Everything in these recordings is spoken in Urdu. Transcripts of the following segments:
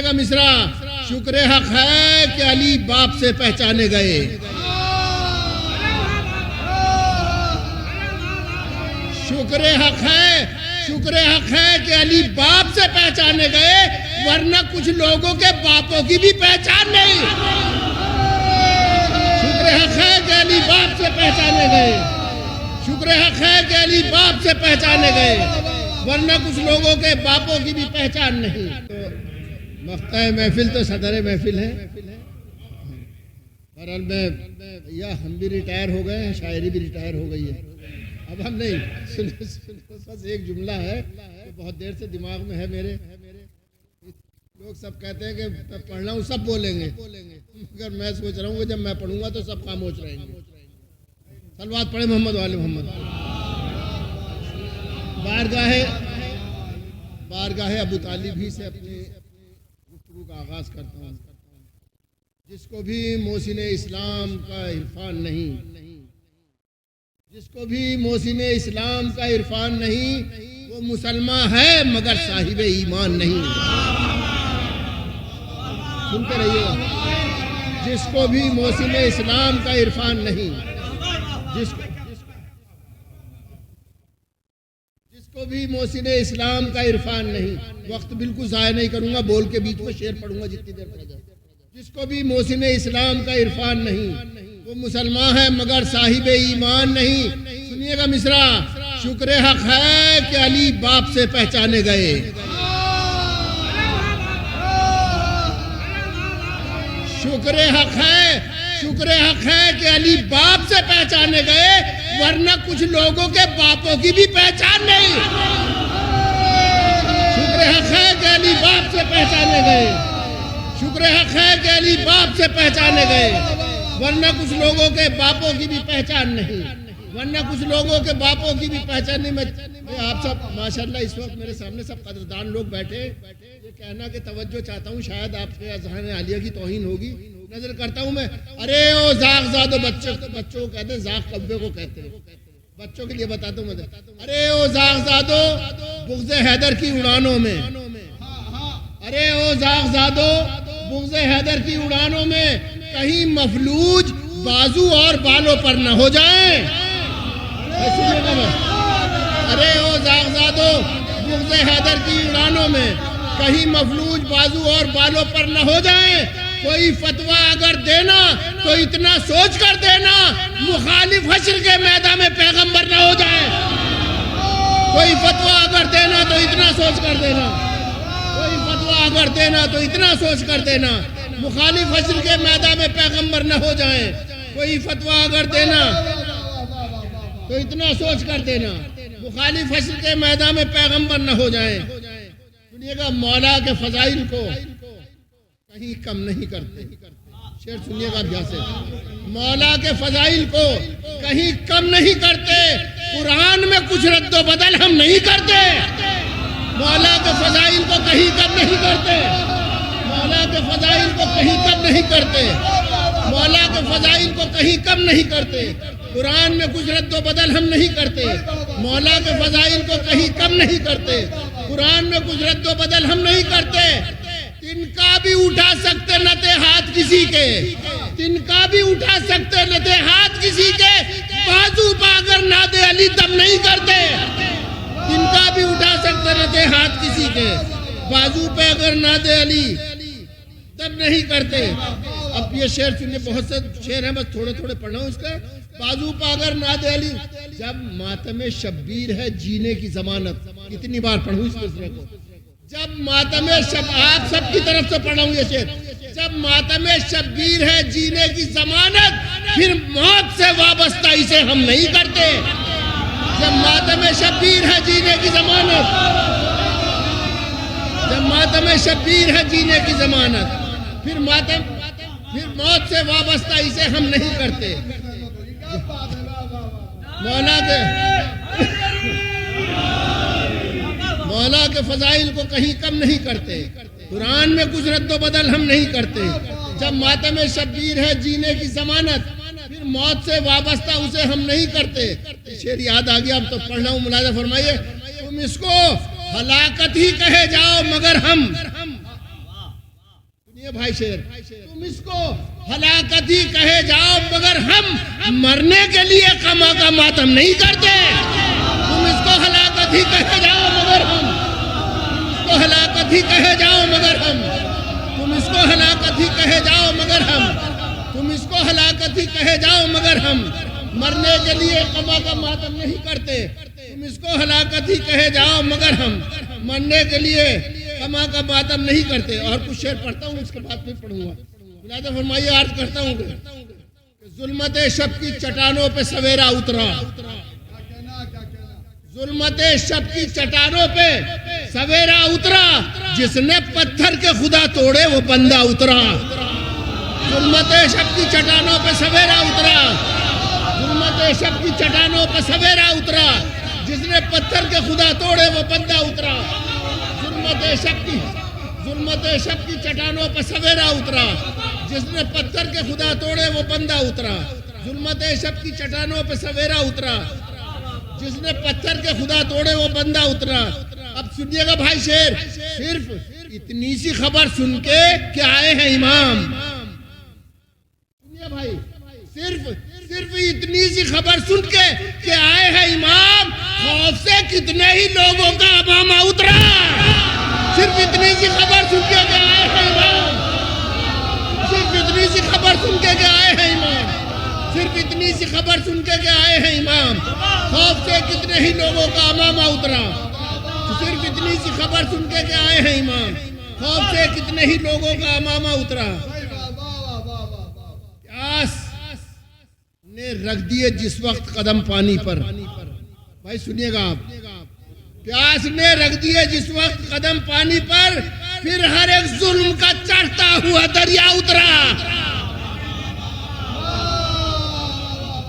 سنیے گا مصرع، شکر حق ہے کہ علی باپ سے پہچانے گئے، شکر حق ہے کہ علی باپ سے پہچانے گئے، ورنہ کچھ لوگوں کے باپوں کی بھی پہچان نہیں۔ شکر حق ہے کہ علی باپ سے پہچانے گئے، شکر حق ہے کہ علی باپ سے پہچانے گئے، ورنہ کچھ لوگوں کے باپوں کی بھی پہچان نہیں۔ مقطع محفل تو صدر محفل ہے، بہرحال میں یا ہم بھی ریٹائر ہو گئے ہیں، شاعری بھی ریٹائر ہو گئی ہے، اب ہم نہیں، بس ایک جملہ ہے بہت دیر سے دماغ میں ہے میرے، لوگ سب کہتے ہیں کہ میں پڑھ رہا ہوں سب بولیں گے، مگر میں سوچ رہا ہوں کہ جب میں پڑھوں گا تو سب خاموش رہیں گے۔ صلوات پڑھیں محمد والے محمد۔ بارگاہ ابو طالب ہی سے اپنی گفتگو کا آغاز کرتا ہوں۔ جس کو بھی محسن اسلام کا عرفان نہیں، جس کو بھی محسن اسلام کا عرفان نہیں، وہ مسلمان ہے مگر صاحب ایمان نہیں۔ سنتے رہیے گا، جس کو بھی محسن اسلام کا عرفان نہیں، جس کو بھی محسن اسلام کا عرفان نہیں، وقت بالکل ضائع نہیں کروں گا، بول کے بیچ میں شعر پڑھوں گا جتنی دیر پڑ جائے۔ جس کو بھی محسن اسلام کا عرفان نہیں، وہ مسلمان ہے مگر صاحب ایمان نہیں۔ سنیے گا مصرع، شکر حق ہے کہ علی باپ سے پہچانے گئے، شکر حق ہے کہ علی باپ سے پہچانے گئے، ورنہ کچھ لوگوں کے باپوں کی بھی پہچان نہیں۔ شکر حق ہے کہ علی باپ سے پہچانے گئے، شکر حق ہے کہ علی باپ سے پہچانے گئے، ورنہ کچھ لوگوں کے باپوں کی بھی پہچان نہیں، ورنہ کچھ لوگوں کے باپوں کی بھی پہچان نہیں۔ میں آپ سب ماشاءاللہ اس وقت میرے سامنے سب قدردان لوگ بیٹھے، یہ کہنا کہ توجہ چاہتا ہوں، شاید آپ کے اذہان عالیہ کی توہین ہوگی، نظر کرتا ہوں میں، ارے او زاغ زادو، بچوں کو کہتے ہیں، زاغ کبے کو کہتے ہیں، بچوں کے لیے بتاتا ہوں میں، ارے او زاغ زادو بغض حیدر کی اڑانوں میں، ارے او زاغ زادو بغض حیدر کی اڑانوں میں، کہیں مفلوج بازو اور بالوں پر نہ ہو جائیں۔ ارے او زاغزادو بغض حیدر کی اڑانوں میں، کہیں مفلوج بازو اور بالوں پر نہ ہو جائیں۔ کوئی فتویٰ اگر دینا تو اتنا سوچ کر دینا، مخالف حشر کے میدان میں پیغمبر نہ ہو جائیں۔ کوئی فتویٰ اگر دینا تو اتنا سوچ کر دینا، کوئی فتویٰ اگر دینا تو اتنا سوچ کر دینا، مخالف حشر کے میدان میں پیغمبر نہ ہو جائیں۔ کوئی فتویٰ اگر دینا تو اتنا سوچ کر دینا، مخالف حشر کے میدان میں پیغمبر نہ ہو جائیں۔ سنیے گا، مولا کے فضائل کو کہیں کم نہیں کرتے، شعر سنیے گا ابھی سے، مولا کے فضائل کو کہیں کم نہیں کرتے، قرآن میں کچھ رد و بدل ہم نہیں کرتے۔ مولا کے فضائل کو کہیں کم نہیں کرتے، مولا کے فضائل کو کہیں کم نہیں کرتے، مولا کے فضائل کو کہیں کم نہیں کرتے، قرآن میں کچھ رد و بدل ہم نہیں کرتے۔ مولا کے فضائل کو کہیں کم نہیں کرتے، قرآن میں کچھ رد و بدل ہم نہیں کرتے۔ تنکا بھی اٹھا سکتے نہ تھے ہاتھ کسی کے، تنکا بھی اٹھا سکتے نہ تھے ہاتھ کسی کے، بازو پا کر ناد علی دم نہیں کرتے۔ تنکا بھی اٹھا سکتے نہ تھے ہاتھ کسی کے، بازو پہ اگر ناد علی دم نہیں کرتے۔ اب یہ شعر سنیے، بہت سے شعر ہیں، بس تھوڑے تھوڑے پڑھنا ہوں اس کا۔ بازو پا اگر ناد علی، جب ماتم شبیر ہے جینے کی ضمانت، کتنی بار پڑھوں اس مصرع کو، جب ماتم آپ سب کی طرف سے پڑھا ہوں یہ شعر، جب ماتم شبیر ہے جینے کی ضمانت، پھر موت سے وابستہ اسے ہم نہیں کرتے۔ جب ماتم شبیر ہے جینے کی ضمانت، جب ماتم شبیر ہے جینے کی ضمانت، پھر موت سے وابستہ اسے ہم نہیں کرتے۔ مولا کے فضائل کو کہیں کم نہیں کرتے، قرآن میں کچھ رد و بدل ہم نہیں کرتے۔ جب ماتم شبیر ہے جینے کی ضمانت، پھر موت سے وابستہ اسے ہم نہیں کرتے۔ شعر یاد آ گیا، اب تو پڑھنا ہوں، ملاحظہ فرمائیے، تم اس کو ہلاکت ہی کہے جاؤ مگر ہم سنیے بھائی شیر، تم اس کو ہلاکت ہی کہے جاؤ مگر ہم مرنے کے لیے قما کا ماتم نہیں کرتے۔ تم اس کو ہلاکت ہی کہے جاؤ مگر ہم، تم اس کو ہلاکت ہی کہے جاؤ مگر ہم، تم اس کو ہلاکت ہی کہے جاؤ مگر ہم، تم اس کو ہلاکت ہی کہے جاؤ مگر ہم مرنے کے لیے قما کا ماتم نہیں کرتے۔ تم اس کو ہلاکت ہی کہے جاؤ مگر ہم مرنے کے لیے قما کا ماتم نہیں کرتے۔ اور کچھ شعر پڑھتا ہوں، اس کے بعد پھر پڑھوں گا۔ ملاحظہ فرمائیے، عرض کرتا ہوں کہ ظلمت شب کی چٹانوں پہ سویرا اترا، ظلمت شب کی چٹانوں پہ سویرا اترا، جس نے پتھر کے خدا توڑے وہ بندہ اترا۔ ظلمت شب کی چٹانوں پہ سویرا اترا، ظلمت شب کی چٹانوں پہ سویرا اترا، جس نے پتھر کے خدا توڑے وہ بندہ اترا۔ ظلمت شب کی چٹانوں پہ سویرا اترا، جس نے پتھر کے خدا توڑے وہ بندہ اترا۔ ظلمت شب کی چٹانوں پہ سویرا اترا، جس نے پتھر کے خدا توڑے وہ بندہ اترا۔ اب سنیے گا بھائی شیر، صرف اتنی سی خبر سن کے کہ آئے ہیں امام۔ سنیے بھائی، صرف اتنی سی خبر سن کے کہ آئے ہیں امام، خوف سے کتنے ہی لوگوں کا امامہ اترا۔ صرف اتنی سی خبر سن کے کہ آئے ہیں امام، صرف اتنی سی خبر سن کے کہ آئے ہیں امام، صرف اتنی سی خبر سن کے کہ آئے ہیں امام، خوف سے کتنے ہی لوگوں کا امامہ اترا۔ صرف اتنی سی خبر سن کے کہ آئے ہیں امام، خوف سے کتنے ہی لوگوں کا امامہ اترا۔ پیاس نے رکھ دیے جس وقت قدم پانی پر، بھائی سنیے گا آپ، پیاس نے رکھ دیے جس وقت قدم پانی پر، پھر ہر ایک ظلم کا چڑھتا ہوا دریا اترا۔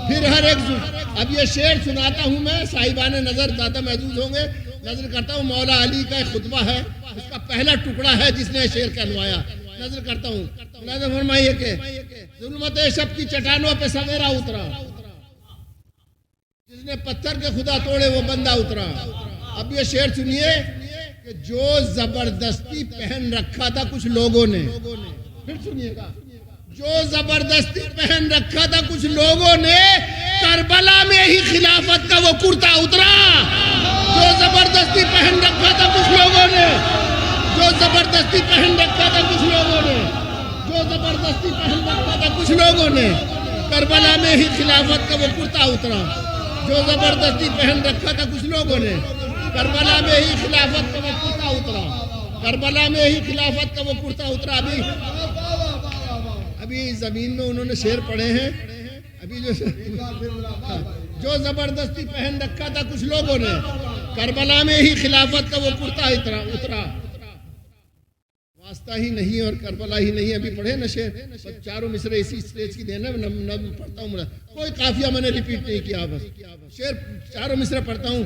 پھر ہر ایک ظلم، اب یہ شعر سناتا ہوں میں، صاحبان نظر زیادہ محدود ہوں گے، نظر کرتا ہوں مولا علی کا ایک خطبہ ہے، اس کا پہلا ٹکڑا ہے جس نے شعر کہلوایا، نظر کرتا ہوں۔ ملاحظہ فرمائیے کہ ظلمت شب کی چٹانوں پہ سویرا اترا، جس نے پتھر کے خدا توڑے وہ بندہ اترا۔ اب یہ شعر سنیے کہ جو زبردستی پہن رکھا تھا کچھ لوگوں نے، پھر سنیے گا، جو زبردستی پہن رکھا تھا کچھ لوگوں نے، کربلا میں ہی خلافت کا وہ کرتا اترا۔ جو زبردستی پہن رکھا تھا کچھ لوگوں نے، جو زبردستی پہن رکھا تھا کچھ لوگوں نے، جو زبردستی پہن رکھا تھا کچھ لوگوں نے، کربلا میں ہی خلافت کا وہ کرتا اترا۔ جو زبردستی پہن رکھا تھا کچھ لوگوں نے، کربلا میں ہی خلافت کا وہ کرتا اترا، کربلا میں ہی خلافت کا وہ کرتا اترا۔ ابھی زمین میں انہوں نے شعر پڑھے ہیں، ابھی جو زبردستی پہن رکھا تھا کچھ لوگوں نے، کربلا میں ہی خلافت کا وہ کرتا اترا۔ واسطہ ہی نہیں اور کربلا ہی نہیں، ابھی پڑھے نا شعر، چاروں مصرے اسی سٹیج کی دینا، نظم پڑھتا ہوں، کوئی قافیہ میں نے ریپیٹ نہیں کیا، بس شعر چاروں مصرے پڑھتا ہوں۔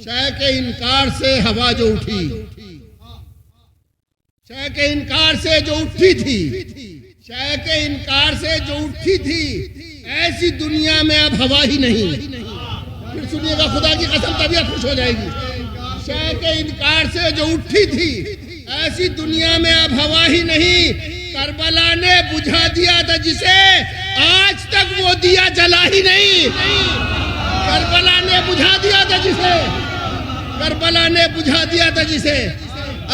شے کے انکار سے ہوا جو اٹھی، شے کے انکار سے جو اٹھی تھی، شے کے انکار سے جو اٹھی تھی، ایسی دنیا میں اب ہوا ہی نہیں۔ پھر سنیے گا، خدا کی قسم طبیعت خوش ہو جائے گی۔ شے کے انکار سے جو اٹھی تھی، ایسی دنیا میں اب ہوا ہی نہیں، کربلا نے بجھا دیا تھا جسے، آج تک وہ دیا جلا ہی نہیں۔ کربلا نے بجھا دیا تھا جسے، کربلا نے بجھا دیا تھا جسے،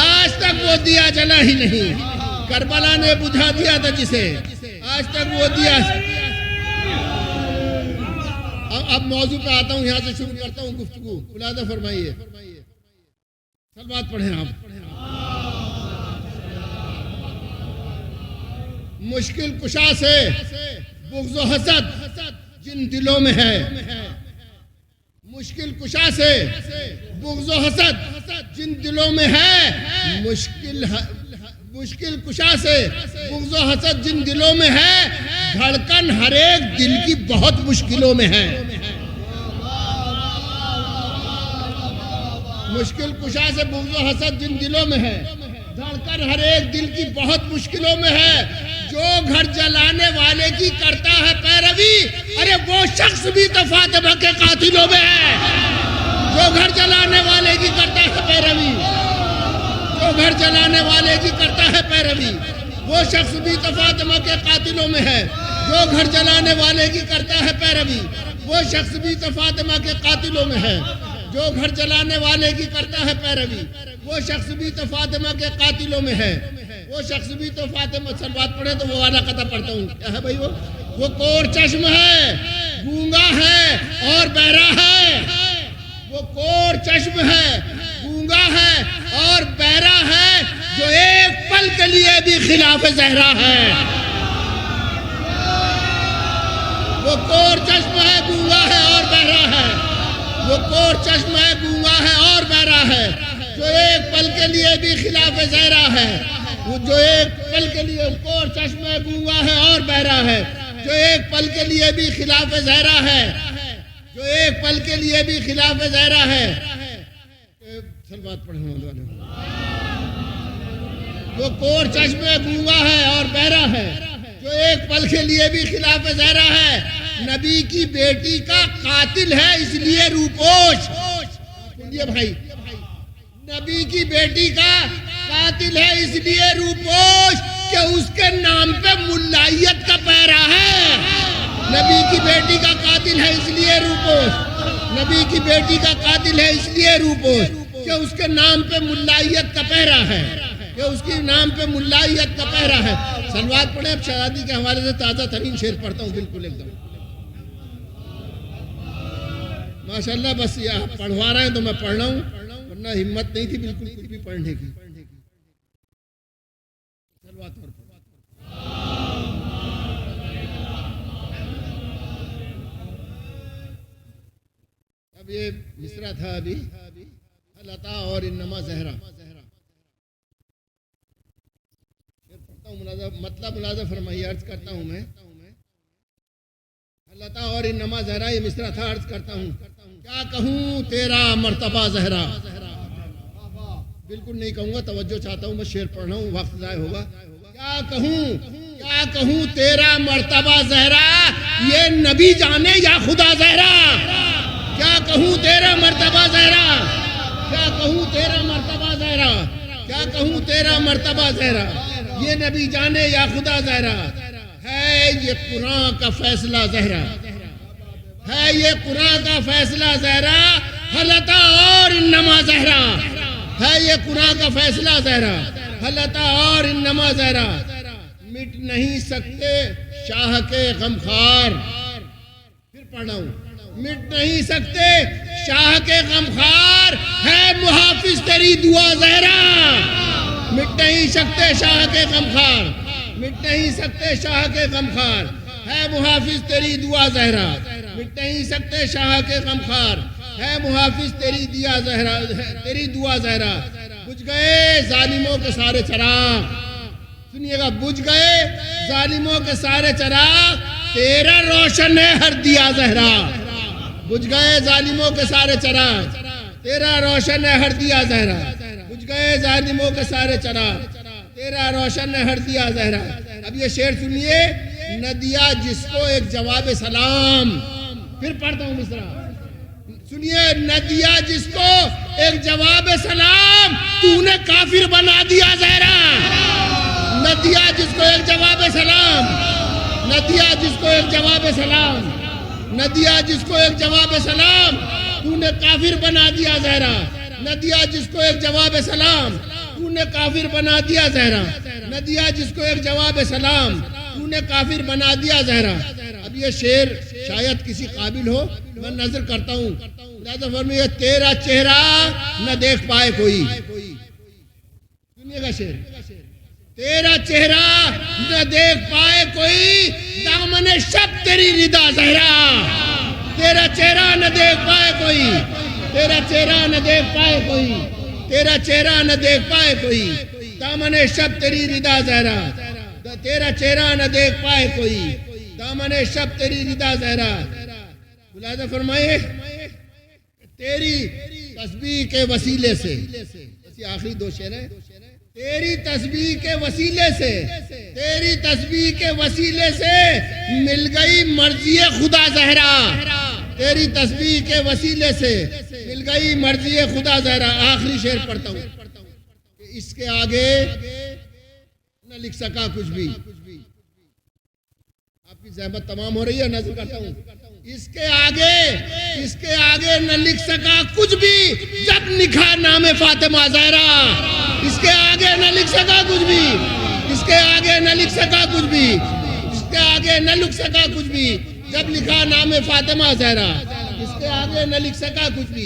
آج تک وہ دیا جلا ہی نہیں۔ کربلا نے بجھا دیا تھا جسے، آج تک وہ دیا۔ اب موضوع پہ آتا ہوں، یہاں سے شروع کرتا ہوں گفتگو، ملاحظہ فرمائیے، سلوات پڑھیں آپ۔ مشکل کشا سے بغض و حسد جن دلوں میں ہے، مشکل کشا سے بغض و حسد جن دلوں میں ہے، مشکل کشا سے بغض و حسد جن دلوں میں ہے، دھڑکن ہر ایک دل کی بہت مشکلوں میں ہے۔ مشکل کشا سے بغض و حسد جن دلوں میں ہے، دھڑکن ہر ایک دل کی بہت مشکلوں میں ہے۔ جو گھر جلانے والے کی کرتا ہے پیروی، ارے وہ شخص بھی تو فاطمہ کے قاتلوں میں ہے۔ جو گھر جلانے والے کی کرتا ہے پیروی، جو گھر جلانے والے کی کرتا ہے پیروی، وہ شخص بھی تو فاطمہ کے قاتلوں میں ہے جو گھر جلانے والے کی کرتا ہے پیروی. وہ شخص بھی تو فاطمہ کے قاتلوں میں ہے جو گھر جلانے والے کی کرتا ہے پیروی. وہ شخص بھی تو فاطمہ کے قاتلوں میں ہے. وہ شخص بھی تو فاطمہ. سلوات پڑھے تو وہ والا قطع پڑھتا ہوں. کیا ہے بھائی؟ وہ کور چشم ہے، گونگا ہے اور بہرا ہے. وہ کور چشم ہے، گونگا ہے اور بہرا ہے، جو ایک پل کے لیے بھی خلاف زہرا ہے. وہ کور چشم ہے، گونگا ہے اور بہرا ہے. وہ کور چشم ہے، گونگا ہے اور بہرا ہے، جو ایک پل کے لیے بھی خلاف زہرا ہے. وہ جو ایک پل کے لیے کور چشم ہے، گونگا ہے اور بہرا ہے، جو ایک پل کے لیے بھی خلاف زہرا ہے. جو ایک پل کے لیے بھی خلاف زہرا ہے. سلوات پڑھنے والے. وہ کور چشم ہے، گونگا ہے اور بہرا ہے، جو ایک پل کے لیے بھی خلاف زہرا ہے. نبی کی بیٹی کا قاتل ہے اس لیے روپوش. سنیے بھائی، نبی کی بیٹی کا قاتل ہے اس لیے روپوش کہ اس کے نام پہ ملائیت کا پیرا ہے. نبی کی بیٹی کا قاتل ہے اس لیے روپوش. نبی کی بیٹی کا قاتل ہے اس لیے روپوش کہ اس کے نام پہ ملائیت کا پہرا ہے. کہ اس کے نام پہ ملائیت کا پہرا ہے. سلوات پڑھیں. اب شہزادی کے حوالے سے تازہ ترین شعر پڑھتا ہوں. بالکل ایک دم ماشاءاللہ. بس یہ آپ پڑھوا رہے ہیں تو میں پڑھ رہا ہوں، ورنہ ہمت نہیں تھی بالکل کچھ بھی پڑھنے کی. سلوات اور اب یہ مصرع تھا ابھی، حلتا اور انما زہرا. مطلب ملازم فرمائیے. عرض کرتا ہوں میں، حلتا اور انما زہرا یہ مصرع تھا. عرض کرتا ہوں کیا کہوں تیرا مرتبہ زہرا. بالکل نہیں کہوں گا، توجہ چاہتا ہوں، میں شعر پڑھ رہا ہوں، وقت ضائع ہوگا. کیا کہوں تیرا مرتبہ زہرا، یہ نبی جانے یا خدا زہرا. کیا کہوں تیرا مرتبہ زہرا، کیا کہوں تیرا مرتبہ زہرا، کیا کہوں تیرا مرتبہ زہرا، یہ نبی جانے یا خدا زہرا. ہے یہ قرآن کا فیصلہ زہرا، ہے یہ قرآن کا فیصلہ زہرا. حلتا اور انما زہرا، ہے یہ قرآن کا فیصلہ زہرا. حلتا اور انما زہرا. مٹ نہیں سکتے شاہ کے غمخوار. پھر پڑھا ہوں. مٹ نہیں سکتے شاہ کے غمخوار، ہے محافظ تیری دعا زہرا. مٹ نہیں سکتے شاہ کے غمخوار، مٹ نہیں سکتے شاہ کے غمخوار، ہے محافظ تیری دعا زہرا. مٹ نہیں سکتے شاہ کے غمخوار، ہے محافظ تیری دیا زہرا، تیری دعا زہرا. بجھ گئے ظالموں کے سارے چراغ. سنیے گا، بجھ گئے ظالموں کے سارے چراغ، تیرا روشن ہے ہر دیا زہرا. بجھ گئے ظالموں کے سارے چراغ، تیرا روشن ہے ہر دیا زہرا. بجھ گئے ظالموں کے سارے چراغ، تیرا روشن ہے ہر دیا زہرا. اب یہ شعر سنیے. نہ دیا جس کو ایک جواب سلام. پھر پڑھتا ہوں مصرع. سنیے. نہ دیا جس کو ایک جواب سلام، تو نے کافر بنا دیا زہرا. نہ دیا جس کو ایک جواب سلام، نہ دیا جس کو ایک جواب سلام، نہ دیا جس کو ایک جواب سلام، تو نے کافر بنا دیا زہرا. نہ دیا جس کو ایک جواب سلام، تو نے کافر بنا دیا زہرا. نہ دیا جس کو ایک جواب سلام، تو نے کافر بنا دیا زہرا. اب یہ شعر شاید کسی قابل ہو، میں نظر کرتا ہوں. لہذا فرمائے تیرا چہرہ نہ دیکھ پائے کوئی. سنیے گا شعر. تیرا چہرہ نہ دیکھ پائے کوئی، دامن شب تیری ردا زہرا. تیرا چہرہ نہ دیکھ پائے کوئی، تیرا چہرہ نہ دیکھ پائے کوئی، تیرا چہرہ نہ دیکھ پائے کوئی، دامن شب تیری ردا زہرا. تیرا چہرہ نہ دیکھ پائے کوئی، دامن شب تیری ردا زہرا. ملاحظہ فرمائے تیری تسبیح کے وسیلے سے. یہ آخری دو شعر ہیں. تیری تسبیح کے وسیلے سے، تیری تسبیح کے وسیلے سے مل گئی مرضی خدا زہرا. تیری تسبیح کے وسیلے سے مل گئی مرضی خدا زہرا. آخری شعر پڑھتا ہوں. اس کے آگے نہ نہ لکھ سکا کچھ بھی. آپ کی زحمت تمام ہو رہی ہے, نظر کرتا ہوں. اس کے آگے نہ لکھ سکا کچھ بھی جب لکھا نام فاطمہ زہرا. اس کے آگے نہ لکھ سکا کچھ بھی, اس کے آگے نہ لکھ سکا کچھ بھی, اس کے آگے نہ لکھ سکا کچھ بھی جب لکھا نام فاطمہ زہرا. اس کے آگے نہ لکھ سکا کچھ بھی.